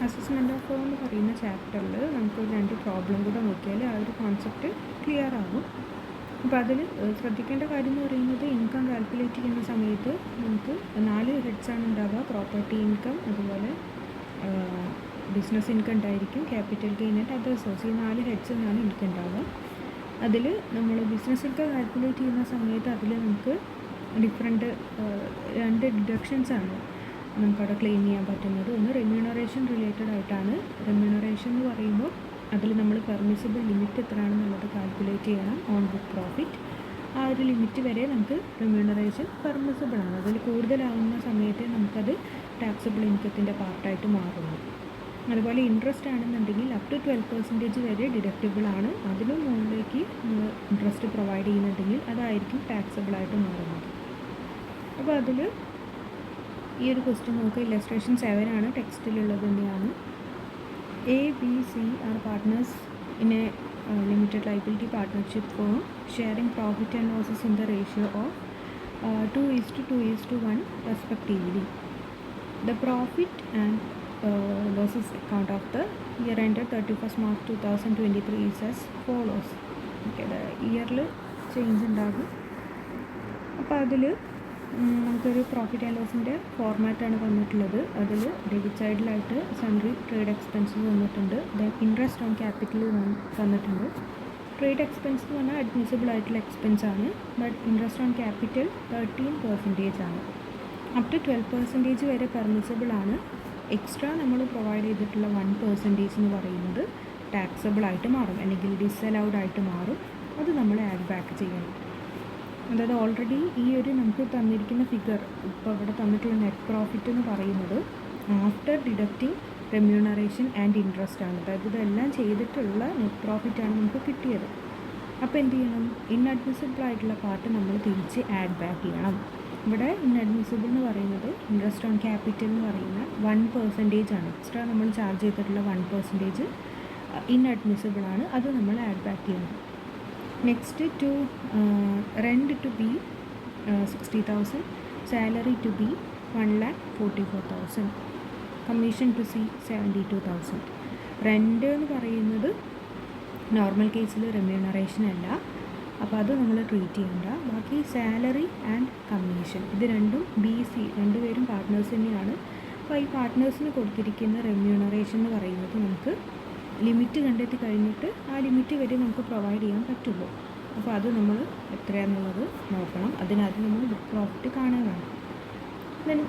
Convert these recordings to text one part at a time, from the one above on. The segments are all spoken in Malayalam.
അസസ്മെൻറ്റ് ഓഫ് ഫ്ലോ എന്ന് പറയുന്ന ചാപ്റ്ററിൽ നമുക്ക് 2 പ്രോബ്ലം കൂടെ നോക്കിയാൽ ആ ഒരു കോൺസെപ്റ്റ് ക്ലിയർ ആകും. അപ്പോൾ അതിൽ ശ്രദ്ധിക്കേണ്ട കാര്യം എന്ന് പറയുന്നത് ഇൻകം കാൽക്കുലേറ്റ് ചെയ്യുന്ന സമയത്ത് നമുക്ക് 4 ഹെഡ്സാണ് ഉണ്ടാവുക. പ്രോപ്പർട്ടി ഇൻകം, അതുപോലെ ബിസിനസ് ഇൻകം ഉണ്ടായിരിക്കും, capital gain and other source. ഈ 4 ഹെഡ്സ് എന്നാണ് ഇൻകം ഉണ്ടാവുക. അതിൽ നമ്മൾ ബിസിനസ് ഇൻകം കാൽക്കുലേറ്റ് ചെയ്യുന്ന സമയത്ത് അതിൽ നമുക്ക് ഡിഫറെൻറ്റ് 2 ഡിഡക്ഷൻസാണ് നമുക്കവിടെ ക്ലെയിം ചെയ്യാൻ പറ്റുന്നത്. ഒന്ന് റെമ്യൂണറേഷൻ റിലേറ്റഡ് ആയിട്ടാണ്. റെമ്യൂണറേഷൻ എന്ന് പറയുമ്പോൾ അതിൽ നമ്മൾ പെർമിസിബിൾ ലിമിറ്റ് എത്രയാണെന്നുള്ളത് കാൽക്കുലേറ്റ് ചെയ്യണം ഓൺ ബുക്ക് പ്രോഫിറ്റ്. ആ ഒരു ലിമിറ്റ് വരെ നമുക്ക് റെമ്യൂണറേഷൻ പെർമിസിബിൾ ആണ്. അതിൽ കൂടുതലാവുന്ന സമയത്ത് നമുക്കത് ടാക്സബിൾ ഇൻകത്തിൻ്റെ പാർട്ടായിട്ട് മാറുന്നു. അതുപോലെ ഇൻട്രസ്റ്റ് ആണെന്നുണ്ടെങ്കിൽ അപ് ടു 12% വരെ ഡിഡക്റ്റബിൾ ആണ്. അതിനും മുകളിലേക്ക് ഇൻട്രസ്റ്റ് പ്രൊവൈഡ് ചെയ്യുന്നുണ്ടെങ്കിൽ അതായിരിക്കും ടാക്സബിളായിട്ട് മാറുന്നത്. അപ്പോൾ അതിൽ ഈ ഒരു ക്വസ്റ്റ്യൻ നോക്കുക. ഇല്ലസ്ട്രേഷൻ 7 ആണ്, ടെക്സ്റ്റിലുള്ളത് തന്നെയാണ്. A, B, C are partners in a limited liability partnership firm sharing profit and losses in the ratio of 2:1 respectively. The profit and losses account of the year ended 31st March 2023 is as follows. Okay, ഇയറിൽ ചേഞ്ച് ഉണ്ടാകും. അപ്പോൾ അതിൽ നമുക്കൊരു പ്രോഫിറ്റ് ആൻഡ് ലോസിൻ്റെ ഫോർമാറ്റാണ് തന്നിട്ടുള്ളത്. അതിൽ ഡെബിറ്റ് സൈഡിലായിട്ട് സൺട്രി ട്രേഡ് എക്സ്പെൻസസ് തന്നിട്ടുണ്ട്. ദെൻ ഇൻട്രസ്റ്റ് ഓൺ ക്യാപിറ്റൽ തന്നിട്ടുണ്ട്. ട്രേഡ് എക്സ്പെൻസ് എന്ന് പറഞ്ഞാൽ അഡ്മിസിബിൾ ആയിട്ടുള്ള എക്സ്പെൻസ് ആണ്. ബട്ട് ഇൻട്രസ്റ്റ് ഓൺ ക്യാപിറ്റൽ 13% ആണ്. അപ് ടു 12% വരെ പെർമിസിബിൾ ആണ്. എക്സ്ട്രാ നമ്മൾ പ്രൊവൈഡ് ചെയ്തിട്ടുള്ള 1% എന്ന് പറയുന്നത് ടാക്സബിൾ ആയിട്ട് മാറും, അല്ലെങ്കിൽ ഡിസലൗഡ് ആയിട്ട് മാറും. അത് നമ്മൾ ആഡ് ബാക്ക് ചെയ്യണം. അതായത് ഓൾറെഡി ഈ ഒരു നമുക്ക് തന്നിരിക്കുന്ന ഫിഗർ, ഇപ്പോൾ ഇവിടെ തന്നിട്ടുള്ള നെറ്റ് പ്രോഫിറ്റ് എന്ന് പറയുന്നത് after deducting remuneration and interest ആണ്. അതായത് ഇതെല്ലാം ചെയ്തിട്ടുള്ള നെറ്റ് പ്രോഫിറ്റാണ് നമുക്ക് കിട്ടിയത്. അപ്പോൾ എന്ത് ചെയ്യണം? ഇൻഅഡ്മിസിബിൾ ആയിട്ടുള്ള പാർട്ട് നമ്മൾ തിരിച്ച് ആഡ് ബാക്ക് ചെയ്യണം. ഇവിടെ ഇൻഅഡ്മിസിബിൾ എന്ന് പറയുന്നത് ഇൻട്രസ്റ്റ് ഓൺ ക്യാപിറ്റൽ എന്ന് പറയുന്ന 1% ആണ്. എക്സ്ട്രാ നമ്മൾ ചാർജ് ചെയ്തിട്ടുള്ള 1% ഇൻഅഡ്മിസിബിൾ ആണ്. അത് നമ്മൾ ആഡ് ബാക്ക് ചെയ്യണം. Next to rent to be 60,000, salary to be 1,44,000, commission to C 72,000. Rent എന്ന് പറയുന്നത് നോർമൽ കേസിൽ റെമ്യൂണറേഷൻ അല്ല, അപ്പോൾ അത് നമ്മൾ ട്രീറ്റ് ചെയ്യണ്ട. ബാക്കി സാലറി ആൻഡ് കമ്മീഷൻ ഇത് രണ്ടും BC രണ്ടുപേരും പാർട്ട്നേഴ്സ് തന്നെയാണ്. അപ്പോൾ ഈ പാർട്ട്നേഴ്സിന് കൊടുത്തിരിക്കുന്ന റെമ്യൂണറേഷൻ എന്ന് പറയുന്നത് നമുക്ക് ലിമിറ്റ് കണ്ടെത്തി കഴിഞ്ഞിട്ട് ആ ലിമിറ്റ് വരെ നമുക്ക് പ്രൊവൈഡ് ചെയ്യാൻ പറ്റുള്ളൂ. അപ്പോൾ അത് നമ്മൾ എത്രയാണെന്നുള്ളത് നോക്കണം. അതിനകത്ത് നമ്മൾ ബുക്ക് പ്രോഫിറ്റ് കാണുകയാണ്. ദെൻ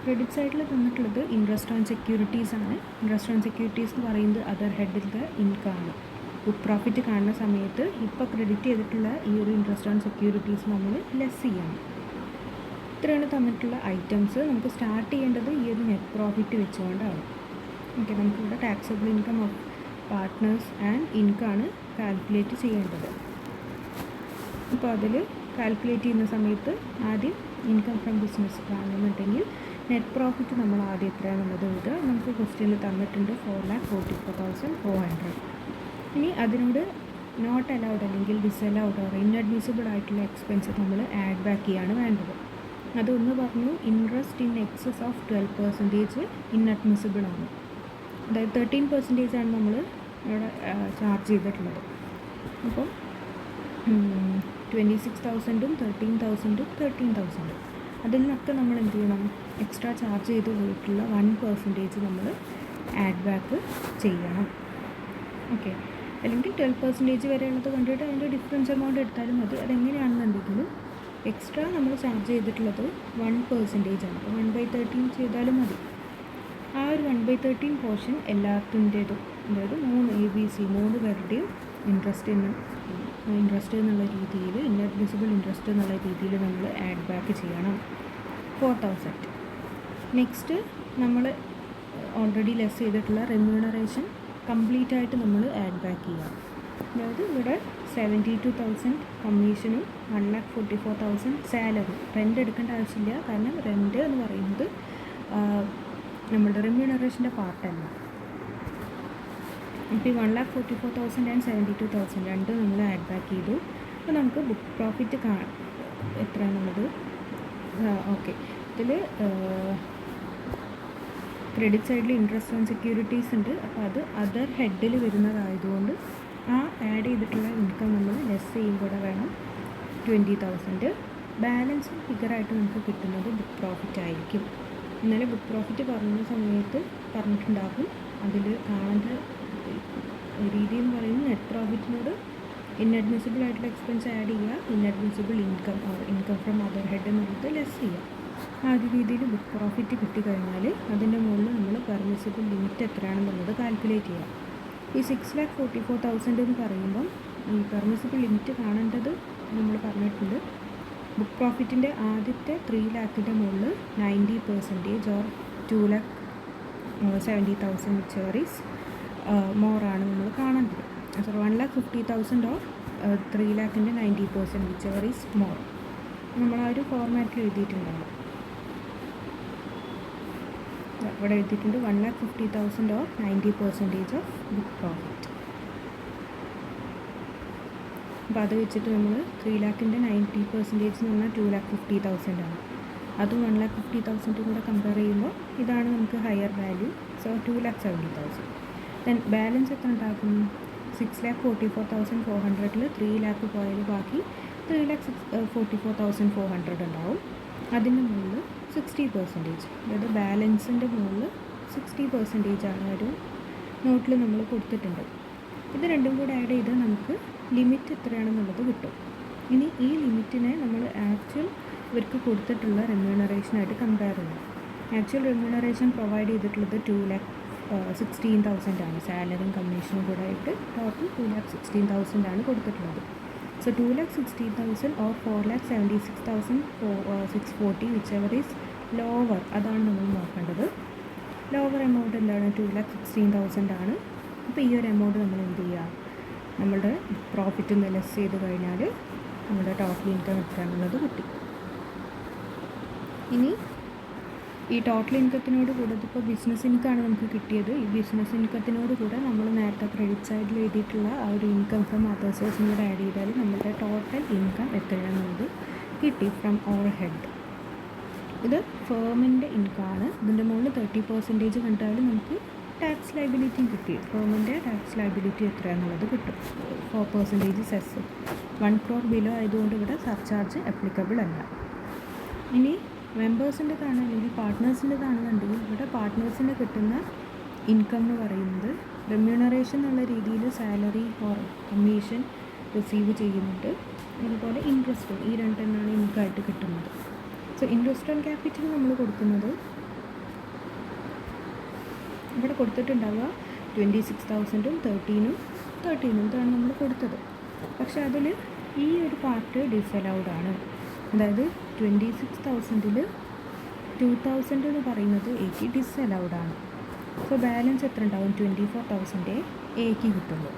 ക്രെഡിറ്റ് സൈഡിൽ തന്നിട്ടുള്ളത് ഇൻട്രസ്റ്റ് ഓൺ സെക്യൂരിറ്റീസ് ആണ്. ഇൻട്രസ്റ്റ് ഓൺ സെക്യൂരിറ്റീസ് എന്ന് പറയുന്നത് അതർ ഹെഡിലത്തെ ഇൻകം ആണ്. ബുക്ക് പ്രോഫിറ്റ് കാണുന്ന സമയത്ത് ഇപ്പോൾ ക്രെഡിറ്റ് ചെയ്തിട്ടുള്ള ഈ ഒരു ഇൻട്രസ്റ്റ് ഓൺ സെക്യൂരിറ്റീസ് നമ്മൾ ലെസ് ചെയ്യണം. ഇത്രയാണ് തന്നിട്ടുള്ള ഐറ്റംസ്. നമുക്ക് സ്റ്റാർട്ട് ചെയ്യേണ്ടത് ഈ ഒരു നെറ്റ് പ്രോഫിറ്റ് വെച്ചുകൊണ്ടാണ്. ഓക്കെ, നമുക്കിവിടെ taxable income of partners and ഇൻകമാണ് കാൽക്കുലേറ്റ് ചെയ്യേണ്ടത്. അപ്പോൾ അതിൽ കാൽക്കുലേറ്റ് ചെയ്യുന്ന സമയത്ത് ആദ്യം ഇൻകം ഫ്രം ബിസിനസ് കാണുന്നുണ്ടെങ്കിൽ നെറ്റ് പ്രോഫിറ്റ് നമ്മൾ ആദ്യം എത്രയാണെന്നുള്ളത് എഴുതുക. നമുക്ക് ക്വസ്റ്റ്യനിൽ തന്നിട്ടുണ്ട് 4,44,400. ഇനി അതിനോട് നോട്ട് അലൗഡ് അല്ലെങ്കിൽ ഡിസലൗഡ് ഓർ ഇൻഅഡ്മിസിബിൾ ആയിട്ടുള്ള എക്സ്പെൻസ് നമ്മൾ ആഡ് ബാക്ക് ചെയ്യാണ് വേണ്ടത്. അതൊന്ന് പറഞ്ഞു, interest in excess of 12% inadmissible ആണ്. അതായത് 13% ആണ് നമ്മൾ ഇവിടെ ചാർജ് ചെയ്തിട്ടുള്ളത്. അപ്പം 26,000ഉം 13,000ഉം 13,000. അതിൽ നിന്നൊക്കെ നമ്മൾ എന്ത് ചെയ്യണം? എക്സ്ട്രാ ചാർജ് ചെയ്ത് പോയിട്ടുള്ള 1% നമ്മൾ ആഡ് ബാക്ക് ചെയ്യണം. ഓക്കെ, അല്ലെങ്കിൽ 12% വരെയുള്ളത് കണ്ടിട്ട് അതിൻ്റെ ഡിഫറൻസ് എമൗണ്ട് എടുത്താലും മതി. അതെങ്ങനെയാണെന്നുണ്ടെങ്കിലും എക്സ്ട്രാ നമ്മൾ ചാർജ് ചെയ്തിട്ടുള്ളത് 1% ആണ്. അപ്പോൾ 1/13 ചെയ്താലും മതി. ആ ഒരു 1/13 പോർഷൻ എല്ലാത്തിൻ്റേതും, അതായത് 3 ABC 3 പേരുടെയും ഇൻട്രസ്റ്റ് എന്നുള്ള രീതിയിൽ, ഇൻഅഡ്മിസിബിൾ ഇൻട്രസ്റ്റ് എന്നുള്ള രീതിയിൽ നമ്മൾ ആഡ് ബാക്ക് ചെയ്യണം 4,000. നെക്സ്റ്റ് നമ്മൾ ഓൾറെഡി ലെസ് ചെയ്തിട്ടുള്ള റെമ്യൂണറേഷൻ കംപ്ലീറ്റ് ആയിട്ട് നമ്മൾ ആഡ് ബാക്ക് ചെയ്യാം. അതായത് ഇവിടെ 72,000 കമ്മീഷനും 1,44,000 സാലറി. റെൻ്റ് എടുക്കേണ്ട ആവശ്യമില്ല, കാരണം റെൻ്റ് എന്ന് പറയുന്നത് നമ്മളുടെ റെമ്യൂണറേഷൻ്റെ പാർട്ടല്ല. ഇപ്പോൾ ഈ 1,44,000 ആൻഡ് 72,000 രണ്ട് നമ്മൾ ആഡ് ബാക്ക് ചെയ്തു. അപ്പോൾ നമുക്ക് ബുക്ക് പ്രോഫിറ്റ് എത്രയാണുള്ളത്? ഓക്കെ, ഇതിൽ ക്രെഡിറ്റ് സൈഡിൽ ഇൻട്രസ്റ്റ് ഓൺ സെക്യൂരിറ്റീസ് ഉണ്ട്. അപ്പോൾ അത് അതർ ഹെഡിൽ വരുന്നതായതുകൊണ്ട് ആ ആഡ് ചെയ്തിട്ടുള്ള ഇൻകം നമ്മൾ ലെസ് ചെയ്യും കൂടെ വേണം 20,000. ബാലൻസ് ഫിഗറായിട്ട് നമുക്ക് കിട്ടുന്നത് ബുക്ക് പ്രോഫിറ്റ് ആയിരിക്കും. ഇന്നലെ ബുക്ക് പ്രോഫിറ്റ് പറഞ്ഞ സമയത്ത് പറഞ്ഞിട്ടുണ്ടാകും, അതിൽ കാണേണ്ട രീതി എന്ന് പറയുന്നത് നെറ്റ് പ്രോഫിറ്റിനോട് ഇൻഅഡ്മിസിബിൾ ആയിട്ടുള്ള എക്സ്പെൻസ് ആഡ് ചെയ്യുക, inadmissible income or income from other head എന്നുള്ളത് ലെസ് ചെയ്യുക. ആ ഒരു രീതിയിൽ ബുക്ക് പ്രോഫിറ്റ് കിട്ടിക്കഴിഞ്ഞാൽ അതിൻ്റെ മുകളിൽ നമ്മൾ പെർമിസിബിൾ ലിമിറ്റ് എത്രയാണെന്നുള്ളത് കാൽക്കുലേറ്റ് ചെയ്യുക. ഈ 6,44,000 എന്ന് പറയുമ്പം ഈ പെർമിസിബിൾ ലിമിറ്റ് കാണേണ്ടത് നമ്മൾ പറഞ്ഞിട്ടുണ്ട്. ബുക്ക് പ്രോഫിറ്റിൻ്റെ ആദ്യത്തെ 3 lakhൻ്റെ മുകളിൽ 90% ഓർ 2,70,000 whichever is മോറാണ് നമ്മൾ കാണേണ്ടത്. So 1,50,000 or 3 lakhൻ്റെ 90% whichever is more നമ്മൾ ആ ഒരു ഫോർമാറ്റിൽ എഴുതിയിട്ടുണ്ടാകും. ഇവിടെ എഴുതിയിട്ടുണ്ട് 1,50,000 ഓർ 90% ഓഫ് ബുക്ക് പ്രോഫിറ്റ്. അപ്പോൾ അത് വെച്ചിട്ട് നമ്മൾ 3 lakhൻ്റെ 90% എന്ന് പറഞ്ഞാൽ 2,50,000 ആണ്. അതും 1,50,000 കൂടെ കമ്പയർ ചെയ്യുമ്പോൾ ഇതാണ് നമുക്ക് higher value. So 2,70,000. Then balance എത്ര ഉണ്ടാക്കും? 6,44,400 3 lakh പോയാൽ ബാക്കി 3,44,400 ഉണ്ടാവും. അതിന് മുകളിൽ 60%, അതായത് ബാലൻസിൻ്റെ മുകളിൽ 60% ആണ് ഒരു നോട്ടിൽ നമ്മൾ കൊടുത്തിട്ടുണ്ട്. ഇത് രണ്ടും കൂടെ ആഡ് ചെയ്ത് നമുക്ക് ലിമിറ്റ് എത്രയാണെന്നുള്ളത് കിട്ടും. ഇനി ഈ ലിമിറ്റിനെ നമ്മൾ ആക്ച്വൽ ഇവർക്ക് കൊടുത്തിട്ടുള്ള റെമ്യൂണറേഷനായിട്ട് കമ്പയർ ചെയ്യണം. ആക്ച്വൽ റെമ്യൂണറേഷൻ പ്രൊവൈഡ് ചെയ്തിട്ടുള്ളത് 2,16,000 ആണ്. സാലറിയും കമ്മീഷനും കൂടെ ആയിട്ട് ടോട്ടൽ 2,16,000 ആണ് കൊടുത്തിട്ടുള്ളത്. So 2,16,000 or 4,76,640 whichever is lower, അതാണ് നമ്മൾ നോക്കേണ്ടത്. ലോവർ എമൗണ്ട് എന്താണ്? 2,16,000 ആണ്. അപ്പോൾ ഈ ഒരു എമൗണ്ട് നമ്മൾ എന്ത് ചെയ്യുക? നമ്മുടെ പ്രോഫിറ്റ് നിന്ന് ലെസ് ചെയ്ത് കഴിഞ്ഞാൽ നമ്മുടെ ടോട്ടൽ ഇൻകം എത്രയാണെന്നുള്ളത് കിട്ടി. ഇനി ഈ ടോട്ടൽ ഇൻകത്തിനോട് കൂടെ ഇപ്പോൾ ബിസിനസ് ഇൻകമാണ് നമുക്ക് കിട്ടിയത്. ഈ ബിസിനസ് ഇൻകത്തിനോട് കൂടെ നമ്മൾ നേരത്തെ ക്രെഡിറ്റ് സൈഡിൽ എഴുതിയിട്ടുള്ള ആ ഒരു ഇൻകം ഫ്രം അതർ സോഴ്സും കൂടെ ആഡ് ചെയ്താൽ നമ്മുടെ ടോട്ടൽ ഇൻകം എത്രയാണെന്നുള്ളത് കിട്ടി ഫ്രം ഓവർ ഹെഡ്. ഇത് ഫേമിൻ്റെ ഇൻകമാണ്. ഇതിൻ്റെ മുകളിൽ 30% കണ്ടാൽ നമുക്ക് ടാക്സ് ലയബിലിറ്റിയും കിട്ടി. ഫേമിൻ്റെ ടാക്സ് ലയബിലിറ്റി എത്രയാണെന്നുള്ളത് കിട്ടും. 4% സെസ്. 1 crore ബിലോ ആയതുകൊണ്ട് ഇവിടെ സർചാർജ് അപ്ലിക്കബിൾ അല്ല. ഇനി മെമ്പേഴ്സിൻ്റെതാണ് അല്ലെങ്കിൽ പാർട്ട്നേഴ്സിൻ്റെതാണെന്നുണ്ടെങ്കിൽ ഇവിടെ പാർട്ട്നേഴ്സിന് കിട്ടുന്ന ഇൻകം എന്ന് പറയുന്നത് റെമ്യൂണറേഷൻ എന്നുള്ള രീതിയിൽ സാലറി ഓർ കമ്മീഷൻ റിസീവ് ചെയ്യുന്നുണ്ട്. അതുപോലെ ഇൻട്രസ്റ്റും, ഈ രണ്ടെണ്ണമാണ് ഇൻകമായിട്ട് കിട്ടുന്നത്. സോ ഇൻട്രസ്റ്റ് ഓൺ ക്യാപിറ്റൽ നമ്മൾ കൊടുക്കുന്നത് ഇവിടെ കൊടുത്തിട്ടുണ്ടാവുക 26,000 13,000 ഇതാണ് നമ്മൾ കൊടുത്തത്. പക്ഷേ അതിൽ ഈ ഒരു പാർട്ട് ഡിസലൗഡ് ആണ്. അതായത് 26,000-ൽ 2,000 എന്ന് പറയുന്നത് എക്ക് ഡിസലൗഡ് ആണ്. സോ ബാലൻസ് എത്ര ഉണ്ടാവും? 24,000 എക്ക് കിട്ടുള്ളൂ.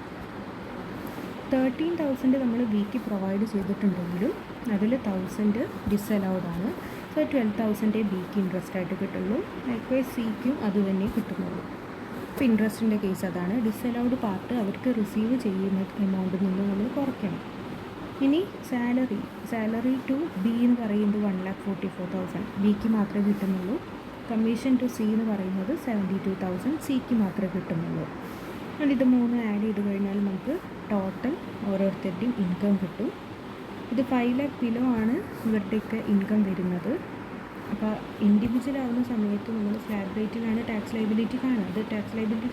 13,000 നമ്മൾ ബിക്ക് പ്രൊവൈഡ് ചെയ്തിട്ടുണ്ടെങ്കിലും അതിൽ 1,000 ഡിസലൗഡ് ആണ്. സോ 12,000 ബിക്ക് ഇൻട്രസ്റ്റ് ആയിട്ട് കിട്ടുള്ളൂ. ലൈക്വൈസ് സിക്കും അത് തന്നെ കിട്ടുന്നുള്ളൂ. ഇപ്പോൾ ഇൻട്രസ്റ്റിൻ്റെ കേസ് അതാണ്. ഡിസലൗഡ് പാർട്ട് അവർക്ക് റിസീവ് ചെയ്യുന്ന എമൗണ്ടിൽ നിന്ന് നമ്മൾ കുറയ്ക്കണം. ഇനി സാലറി ടു ബി എന്ന് പറയുന്നത് 1,44,000 ബിക്ക് മാത്രമേ കിട്ടുന്നുള്ളൂ. കമ്മീഷൻ ടു സി എന്ന് പറയുന്നത് 72,000 സിക്ക് മാത്രമേ കിട്ടുന്നുള്ളൂ. അതുകൊണ്ട് ഇത് മൂന്ന് ആഡ് ചെയ്ത് കഴിഞ്ഞാൽ നമുക്ക് ടോട്ടൽ ഓരോരുത്തരുടെയും ഇൻകം കിട്ടും. ഇത് 5 lakh ബിലോ ആണ് ഇവരുടെയൊക്കെ ഇൻകം വരുന്നത്. അപ്പോൾ ഇൻഡിവിജ്വൽ ആവുന്ന സമയത്ത് നമ്മൾ സ്ലാബ് റേറ്റിലാണ് ടാക്സ് ലയബിലിറ്റി കാണുക. അത് ടാക്സ് ലയബിലിറ്റി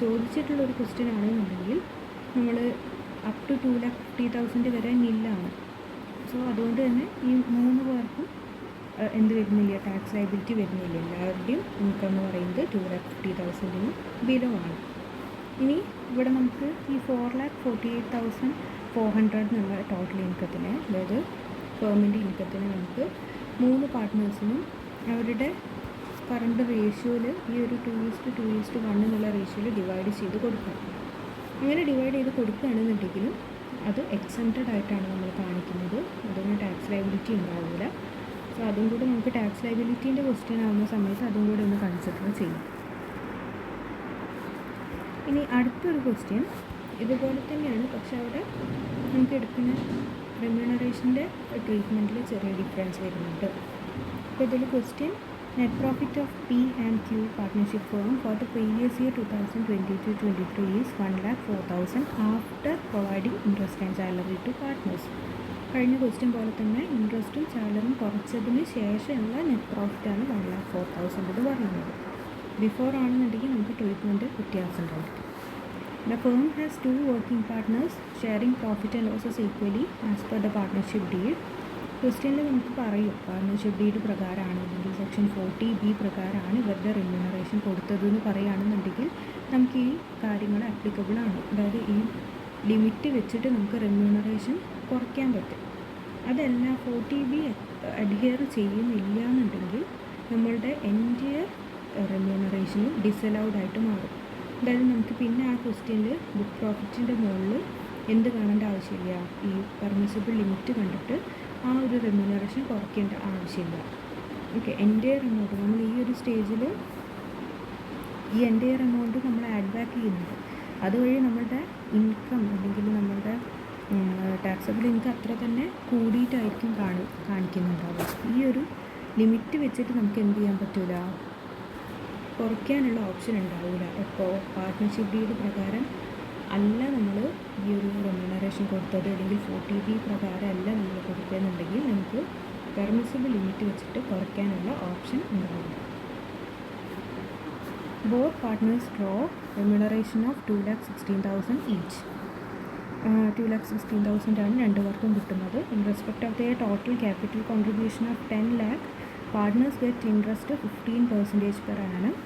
ചോദിച്ചിട്ടുള്ളൊരു ക്വസ്റ്റ്യൻ ആണെന്നുണ്ടെങ്കിൽ നമ്മൾ അപ് ടു 2,50,000 വരെ നില്ലാണ്. സോ അതുകൊണ്ട് തന്നെ ഈ 3 പേർക്കും എന്ത് വരുന്നില്ല? ടാക്സ് ലയബിലിറ്റി വരുന്നില്ല. എല്ലാവരുടെയും ഇൻകം എന്ന് പറയുന്നത് 2,50,000 ബിലോ ആണ്. ഇനി ഇവിടെ നമുക്ക് ഈ 4,48,400 എന്നുള്ള ടോട്ടൽ ഇൻകത്തിന്, അതായത് ഫേമിൻ്റെ ഇൻകത്തിന് നമുക്ക് 3 പാർട്ട്നേഴ്സിനും അവരുടെ കറണ്ട് റേഷ്യോയിൽ ഈ ഒരു 2:1 എന്നുള്ള റേഷ്യോയിൽ ഡിവൈഡ് ചെയ്ത് കൊടുക്കണം. അങ്ങനെ ഡിവൈഡ് ചെയ്ത് കൊടുക്കുകയാണെന്നുണ്ടെങ്കിലും അത് എക്സംപ്റ്റഡ് ആയിട്ടാണ് നമ്മൾ കാണിക്കുന്നത്. അതിന് ടാക്സ് ലയബിലിറ്റി ഉണ്ടാവില്ല. സോ അതും കൂടെ നമുക്ക് ടാക്സ് ലയബിലിറ്റീൻ്റെ ക്വസ്റ്റ്യൻ ആവുന്ന സമയത്ത് അതും കൂടെ ഒന്ന് കൺസിഡർ ചെയ്യാം. ഇനി അടുത്തൊരു ക്വസ്റ്റ്യൻ ഇതുപോലെ തന്നെയാണ്, പക്ഷെ അവിടെ നമുക്ക് എടുക്കുന്ന റെമ്യൂണറേഷൻ്റെ ട്രീറ്റ്മെൻറ്റിൽ ചെറിയ ഡിഫറൻസ് വരുന്നുണ്ട്. അപ്പോൾ ഇതിൽ question Net profit of P and Q partnership firm for the previous year 2022-23 is 1,04,000 after providing interest and salary to partners. കഴിഞ്ഞ ക്വസ്റ്റ്യൻ പോലെ തന്നെ ഇൻട്രസ്റ്റും സാലറിയും കുറച്ചതിന് ശേഷമുള്ള നെറ്റ് പ്രോഫിറ്റാണ് 1,04,000 ഇത് പറയുന്നത്. ബിഫോർ ആണെന്നുണ്ടെങ്കിൽ നമുക്ക് ട്രീറ്റ്മെൻറ്റ് വ്യത്യാസം ഉണ്ടായിരിക്കും. The firm has 2 working partners sharing profit and losses equally as per the partnership deed. ക്വസ്റ്റ്യനിൽ നമുക്ക് പറയും പാർട്ണർഷിപ്പ് ഡീഡ് പ്രകാരമാണ് അല്ലെങ്കിൽ സെക്ഷൻ 40B പ്രകാരമാണ് ഇവരുടെ റെമ്യൂണറേഷൻ കൊടുത്തതെന്ന് പറയുകയാണെന്നുണ്ടെങ്കിൽ നമുക്ക് ഈ കാര്യങ്ങൾ ആപ്ലിക്കബിൾ ആണ്. അതായത് ഈ ലിമിറ്റ് വെച്ചിട്ട് നമുക്ക് റെമ്യൂണറേഷൻ കുറയ്ക്കാൻ പറ്റും. അതല്ല 40B അഡ്ഹിയർ ചെയ്യുന്നില്ല എന്നുണ്ടെങ്കിൽ നമ്മളുടെ എൻറ്റിയർ റെമ്യൂണറേഷനും ഡിസലൗഡായിട്ട് മാറും. അതായത് നമുക്ക് പിന്നെ ആ ക്വസ്റ്റ്യനിൽ ബുക്ക് പ്രോഫിറ്റിൻ്റെ മുകളിൽ എന്ത് കാണേണ്ട ആവശ്യമില്ല, ഈ പെർമിസിബിൾ ലിമിറ്റ് കണ്ടിട്ട് ആ ഒരു റെമ്യൂണറേഷൻ കുറയ്ക്കേണ്ട ആവശ്യമില്ല. ഓക്കെ, എൻറ്റയർ എമൗണ്ട് നമ്മൾ ഈ ഒരു സ്റ്റേജിൽ ഈ എൻറ്റയർ എമൗണ്ട് നമ്മൾ ആഡ് ബാക്ക് ചെയ്യുന്നുണ്ട്. അതുവഴി നമ്മളുടെ ഇൻകം അല്ലെങ്കിൽ നമ്മളുടെ ടാക്സബിൾ ഇൻകം അത്ര തന്നെ കൂടിയിട്ടായിരിക്കും കാണിക്കുന്നുണ്ടാവുക. ഈ ഒരു ലിമിറ്റ് വെച്ചിട്ട് നമുക്ക് എന്ത് ചെയ്യാൻ പറ്റില്ല, കുറയ്ക്കാനുള്ള ഓപ്ഷൻ ഉണ്ടാവില്ല. ഇപ്പോൾ പാർട്ട്ണർഷിപ്പ് ഡീഡ് പ്രകാരം അല്ല നമ്മൾ ഈ ഒരു റെമ്യൂണറേഷൻ കൊടുത്തത് അല്ലെങ്കിൽ 40B പ്രകാരം അല്ല നമ്മൾ കൊടുക്കുകയെന്നുണ്ടെങ്കിൽ നമുക്ക് പെർമിസിബിൾ ലിമിറ്റ് വെച്ചിട്ട് കുറയ്ക്കാനുള്ള ഓപ്ഷൻ ഉണ്ടാവില്ല. Both partners draw remuneration of 2,16,000 each. 2,16,000 ആണ് രണ്ടുപേർക്കും കിട്ടുന്നത്. In respect of their total capital contribution of 10 lakh, partners get interest 15% per annum,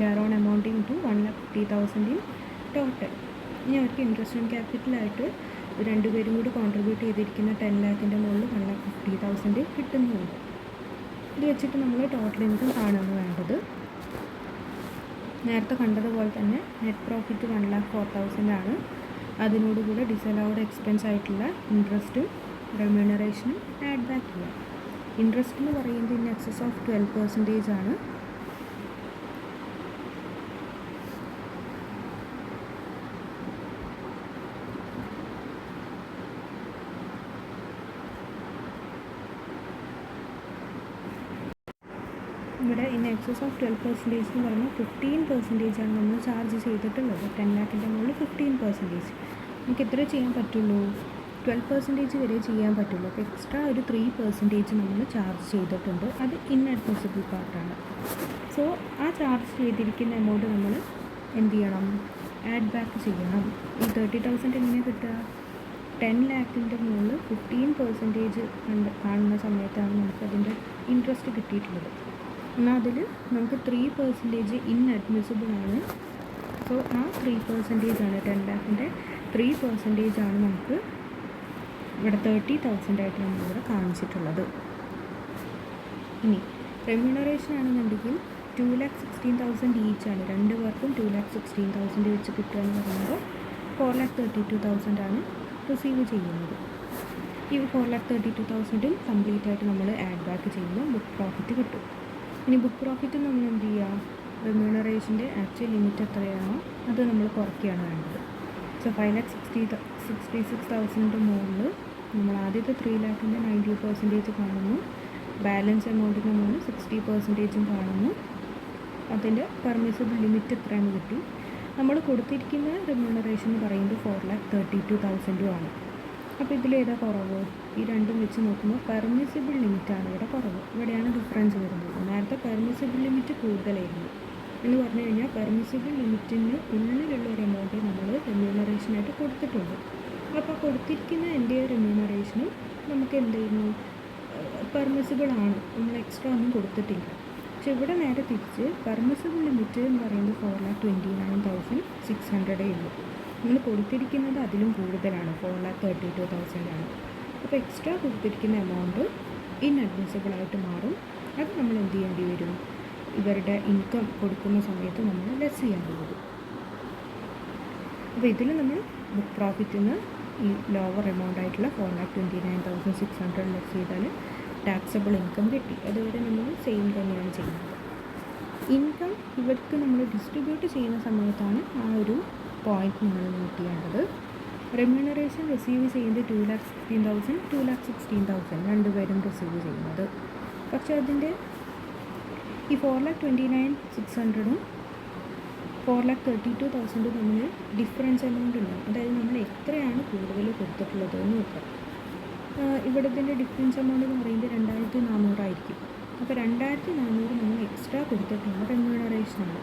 thereon amounting to 1,50,000 in total. ഇനി അവർക്ക് ഇൻട്രസ്റ്റ് ആൻഡ് ക്യാപിറ്റലായിട്ട് രണ്ടുപേരും കൂടി കോൺട്രിബ്യൂട്ട് ചെയ്തിരിക്കുന്ന 10 lakhൻ്റെ മുകളിൽ 1,50,000 കിട്ടുന്നുണ്ട്. ഇത് വെച്ചിട്ട് നമ്മൾ ടോട്ടൽ ഇൻകം കാണുകയാണ് വേണ്ടത്. നേരത്തെ കണ്ടതുപോലെ തന്നെ നെറ്റ് പ്രോഫിറ്റ് 1,04,000 ആണ്. അതിനോടുകൂടെ ഡിസലൗഡ് എക്സ്പെൻസ് ആയിട്ടുള്ള ഇൻട്രസ്റ്റും റെമ്യൂണറേഷനും ആഡ് ബാക്ക് ചെയ്യാം. ഇൻട്രസ്റ്റ് എന്ന് പറയുന്നത് ഇൻ എക്സസ് ഓഫ് 12% ആണ്. ഇവിടെ ഇൻ എക്സസ് ഓഫ് 12% എന്ന് പറഞ്ഞാൽ 15% ആണ് നമ്മൾ ചാർജ് ചെയ്തിട്ടുള്ളത്. 10 lakhൻ്റെ മുകളിൽ 15%. നമുക്ക് എത്ര ചെയ്യാൻ പറ്റുള്ളൂ, 12% വരെ ചെയ്യാൻ പറ്റുള്ളൂ. അപ്പോൾ എക്സ്ട്രാ ഒരു 3% നമ്മൾ ചാർജ് ചെയ്തിട്ടുണ്ട്. അത് ഇൻഅഡ്മിസിബിൾ പാർട്ടാണ്. സോ ആ ചാർജ് ചെയ്തിരിക്കുന്ന എമൗണ്ട് നമ്മൾ എന്ത് ചെയ്യണം, ആഡ് ബാക്ക് ചെയ്യണം. ഈ 30,000 എങ്ങനെ കിട്ടുക, 10 lakhൻ്റെ മുകളിൽ 15% കാണുന്ന സമയത്താണ് നമുക്കതിൻ്റെ ഇൻട്രസ്റ്റ് കിട്ടിയിട്ടുള്ളത്. എന്നാൽ അതിൽ നമുക്ക് 3% ഇൻഅഡ്മിസിബിൾ ആണ്. സോ ആ 3% ആണ് 10 lakhൻ്റെ 3% ആണ് നമുക്ക് ഇവിടെ 30,000 ആയിട്ട് നമ്മളിവിടെ കാണിച്ചിട്ടുള്ളത്. ഇനി റെമ്യൂണറേഷൻ ആണെന്നുണ്ടെങ്കിൽ 2,16,000 ഈച്ചാണ്. രണ്ട് പേർക്കും 2,16,000 വെച്ച് കിട്ടുക എന്ന് പറയുമ്പോൾ 4,32,000 ആണ് റിസീവ് ചെയ്യുന്നത്. ഈ 4,32,000 കംപ്ലീറ്റ് ആയിട്ട് നമ്മൾ ആഡ് ബാക്ക് ചെയ്യുമ്പോൾ ബുക്ക് പ്രോഫിറ്റ് കിട്ടും. ഇനി ബുക്ക് പ്രോഫിറ്റ് നമ്മൾ എന്ത് ചെയ്യുക, റെമ്യൂണറേഷൻ്റെ ആക്ച്വൽ ലിമിറ്റ് എത്രയാണോ അത് നമ്മൾ കുറയ്ക്കുകയാണ് വേണ്ടത്. സോ 5,66,000 മുകളിൽ നമ്മൾ ആദ്യത്തെ 3 lakhൻ്റെ 90% കാണുന്നു, ബാലൻസ് എമൗണ്ടിൻ്റെ മുകളിൽ 60% കാണുന്നു. അതിൻ്റെ പെർമിസിബിൾ ലിമിറ്റ് എത്രയാണ് കിട്ടി. നമ്മൾ കൊടുത്തിരിക്കുന്ന റെമ്യൂണറേഷൻ എന്ന് പറയുന്നത് 4,32,000 ആണ്. അപ്പോൾ ഇതിലേതാ കുറവ്, ഈ രണ്ടും വെച്ച് നോക്കുമ്പോൾ പെർമിസിബിൾ ലിമിറ്റാണ് ഇവിടെ കുറവ്. ഇവിടെയാണ് ഡിഫറൻസ് വരുന്നത്. നേരത്തെ പെർമിസിബിൾ ലിമിറ്റ് കൂടുതലായിരുന്നു എന്ന് പറഞ്ഞു കഴിഞ്ഞാൽ പെർമിസിബിൾ ലിമിറ്റിന് ഉള്ളിലുള്ള ഒരു എമൗണ്ട് നമ്മൾ റെമ്യൂണറേഷനായിട്ട് കൊടുത്തിട്ടുണ്ട്. അപ്പോൾ കൊടുത്തിരിക്കുന്ന എൻ്റെ റെമ്യൂണറേഷനും നമുക്ക് എന്ത് ചെയ്യുന്നു, പെർമിസിബിൾ ആണ്, നമ്മൾ എക്സ്ട്രാ ഒന്നും കൊടുത്തിട്ടില്ല. പക്ഷെ ഇവിടെ നേരെ തിരിച്ച് പെർമിസിബിൾ ലിമിറ്റ് എന്ന് പറയുന്നത് 4,29,600 ഉള്ളൂ. നമ്മൾ കൊടുത്തിരിക്കുന്നത് അതിലും കൂടുതലാണ്, 4,32,000 ആണ്. അപ്പോൾ എക്സ്ട്രാ കൊടുത്തിരിക്കുന്ന എമൗണ്ട് ഇൻഅഡ്മിസിബിൾ ആയിട്ട് മാറും. അത് നമ്മൾ എന്ത് ചെയ്യേണ്ടി വരും, ഇവരുടെ ഇൻകം കൊടുക്കുന്ന സമയത്ത് നമ്മൾ ലെസ് ചെയ്യേണ്ടി വരും. അപ്പോൾ ഇതിൽ നമ്മൾ ബുക്ക് പ്രോഫിറ്റിൽ നിന്ന് ഈ ലോവർ എമൗണ്ട് ആയിട്ടുള്ള 4,29,600 ലെസ് ചെയ്താൽ ടാക്സബിൾ ഇൻകം കിട്ടി. അതുവരെ നമ്മൾ സെയിം തന്നെയാണ് ചെയ്യുന്നത്. ഇൻകം ഇവർക്ക് നമ്മൾ ഡിസ്ട്രിബ്യൂട്ട് ചെയ്യുന്ന സമയത്താണ് ആ ഒരു പോയിന്റ് നിങ്ങൾ നോട്ട് ചെയ്യേണ്ടത്. റെമ്യൂണറേഷൻ റിസീവ് ചെയ്യുന്നത് 2,16,000, 2,16,000 രണ്ടുപേരും റിസീവ് ചെയ്യുന്നത്. പക്ഷേ അതിൻ്റെ ഈ 4,29,600 4,32,000 തമ്മിൽ ഡിഫറൻസ് എമൗണ്ട് ഉണ്ടാകും. അതായത് നമ്മൾ എത്രയാണ് കൂടുതൽ കൊടുത്തിട്ടുള്ളത് എന്ന് നോക്കാം. ഇവിടെ ഇതിൻ്റെ ഡിഫറൻസ് എമൗണ്ട് എന്ന് പറയുന്നത് 2,400 ആയിരിക്കും. അപ്പോൾ 2,400 നമ്മൾ എക്സ്ട്രാ കൊടുത്തിട്ടുള്ള റെമ്യൂണറേഷനാണ്.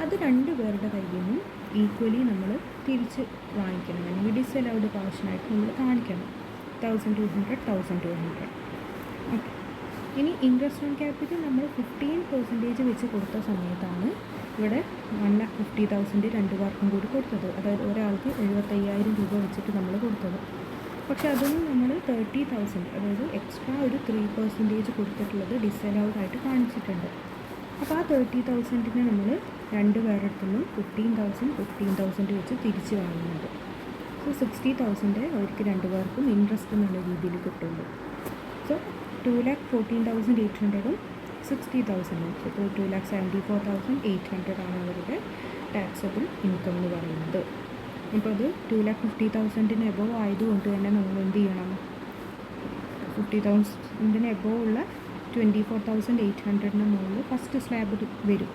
അത് രണ്ട് പേരുടെ കയ്യിൽ നിന്നും ഈക്വലി നമ്മൾ തിരിച്ച് വാങ്ങിക്കണം, അല്ലെങ്കിൽ ഡിസലൗഡ് പോർഷനായിട്ട് നമ്മൾ കാണിക്കണം. 1,200 ഓക്കെ. ഇനി ഇൻട്രസ്റ്റ് ഓൺ ക്യാപിറ്റൽ നമ്മൾ 15% വെച്ച് കൊടുത്ത സമയത്താണ് ഇവിടെ 1,50,000 രണ്ട് പേർക്കും കൂടി കൊടുത്തത്. അതായത് ഒരാൾക്ക് 75,000 രൂപ വെച്ചിട്ട് നമ്മൾ കൊടുത്തത്. പക്ഷെ അതൊന്നും നമ്മൾ 30,000, അതായത് എക്സ്ട്രാ ഒരു 3% കൊടുത്തിട്ടുള്ളത് ഡിസലൗഡായിട്ട് കാണിച്ചിട്ടുണ്ട്. അപ്പോൾ ആ 30,000 നമ്മൾ രണ്ട് പേരുടെ അടുത്തുനിന്നും 15,000 വെച്ച് തിരിച്ച് വാങ്ങുന്നുണ്ട്. സോ 60,000 അവർക്ക് രണ്ട് പേർക്കും ഇൻട്രസ്റ്റ് എന്നുള്ള രീതിയിൽ കിട്ടുള്ളൂ. സോ 2,14,800 60,000. ഇപ്പോൾ 2,74,800 ആണ് അവരുടെ ടാക്സബിൾ ഇൻകം എന്ന് പറയുന്നത്. അപ്പോൾ അത് 2,50,000 എബോവ് ആയതുകൊണ്ട് തന്നെ നമ്മൾ എന്ത് ചെയ്യണം? 50,000 എബോവ് ഉള്ള 24,800 മുകളിൽ ഫസ്റ്റ് സ്ലാബ് വരും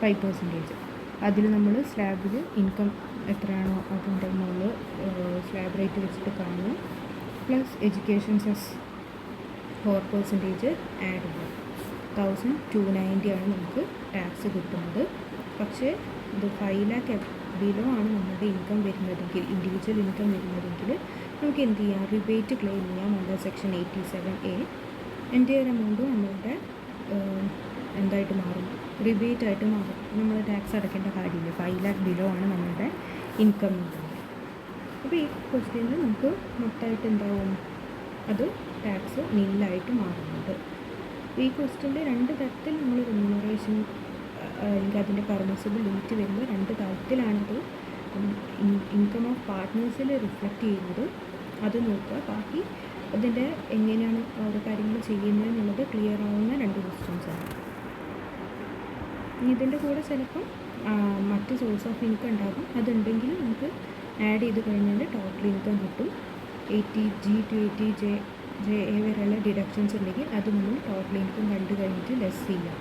5%. അതിൽ നമ്മൾ സ്ലാബിൽ ഇൻകം എത്രയാണോ അതിൻ്റെ മുകളിൽ സ്ലാബ് റേറ്റ് വെച്ചിട്ട് കാണും. പ്ലസ് എഡ്യൂക്കേഷൻ സെസ് 4% ആഡ് ചെയ്യും. 1,290 ആണ് നമുക്ക് ടാക്സ് കിട്ടുന്നത്. പക്ഷേ ഇത് 5 lakh ബിലോ ആണ് നമ്മുടെ ഇൻകം വരുന്നതെങ്കിൽ, ഇൻഡിവിജ്വൽ ഇൻകം വരുന്നതെങ്കിൽ നമുക്ക് എന്ത് ചെയ്യാം? റിബേറ്റ് ക്ലെയിം ചെയ്യാം അണ്ടർ സെക്ഷൻ 87A. എൻ്റെ ഒരു എമൗണ്ട് നമ്മളുടെ എന്തായിട്ട് മാറും? റിബേറ്റ് ആയിട്ട് മാറും. നമ്മൾ ടാക്സ് അടയ്ക്കേണ്ട കാര്യമില്ല. 5 lakh ബിലോ ആണ് നമ്മളുടെ ഇൻകം എന്നുള്ളത്. അപ്പോൾ ഈ ക്വസ്റ്റ്യനിൽ നമുക്ക് മൊത്തമായിട്ട് എന്താവും? അത് ടാക്സ് നില്ലായിട്ട് മാറുന്നുണ്ട്. ഈ ക്വസ്റ്റ്യനിൽ രണ്ട് തരത്തിൽ നമ്മൾ റിമ്യൂണറേഷൻ അല്ലെങ്കിൽ അതിൻ്റെ പെർമിസിബിൾ ലിമിറ്റ് വരുമ്പോൾ രണ്ട് തരത്തിലാണത് ഇൻകം ഓഫ് പാർട്ട്നേഴ്സിൽ റിഫ്ലക്റ്റ് ചെയ്യുന്നത്. അത് നോക്കുക. ബാക്കി അതിൻ്റെ എങ്ങനെയാണ് ഓരോ കാര്യങ്ങൾ ചെയ്യുന്നത് എന്നുള്ളത് ക്ലിയർ ആവുന്ന രണ്ട് ക്വസ്റ്റ്യൻസാണ്. ഇതിൻ്റെ കൂടെ ചിലപ്പം മറ്റ് സോഴ്സ് ഓഫ് ഇൻകം ഉണ്ടാകും. അതുണ്ടെങ്കിൽ നമുക്ക് ആഡ് ചെയ്ത് കഴിഞ്ഞാൽ ടോട്ടൽ ഇൻകം കിട്ടും. 80G to 80JA വരെയുള്ള ഡിഡക്ഷൻസ് ഉണ്ടെങ്കിൽ അത് നമ്മൾ ടോട്ടൽ ഇൻകം കണ്ടു കഴിഞ്ഞിട്ട് ലെസ് ചെയ്യാം.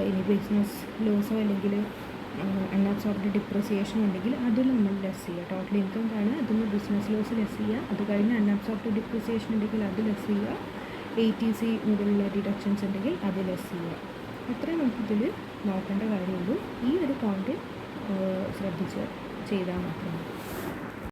ഇനി ബിസിനസ് ലോസോ അല്ലെങ്കിൽ അൺഅബ്സോർബ്ഡ് ഡിപ്രിസിയേഷൻ ഉണ്ടെങ്കിൽ അതിൽ നമ്മൾ ലെസ് ചെയ്യുക. ടോട്ടൽ ഇൻകം കാണുക, അതിൽ ബിസിനസ് ലോസ് ലെസ് ചെയ്യുക. അത് കഴിഞ്ഞ് അൺഅബ്സോർബ്ഡ് ഡിപ്രിസിയേഷൻ ഉണ്ടെങ്കിൽ അത് ലെസ് ചെയ്യുക. ATC മുതലുള്ള ഡിഡക്ഷൻസ് ഉണ്ടെങ്കിൽ അത് ലെസ് ചെയ്യുക. അത്രയും നമുക്കിതിൽ നോക്കേണ്ട കാര്യമുള്ളൂ. ഈ ഒരു പോയിന്റ് ശ്രദ്ധിച്ച് ചെയ്താൽ മാത്രമേ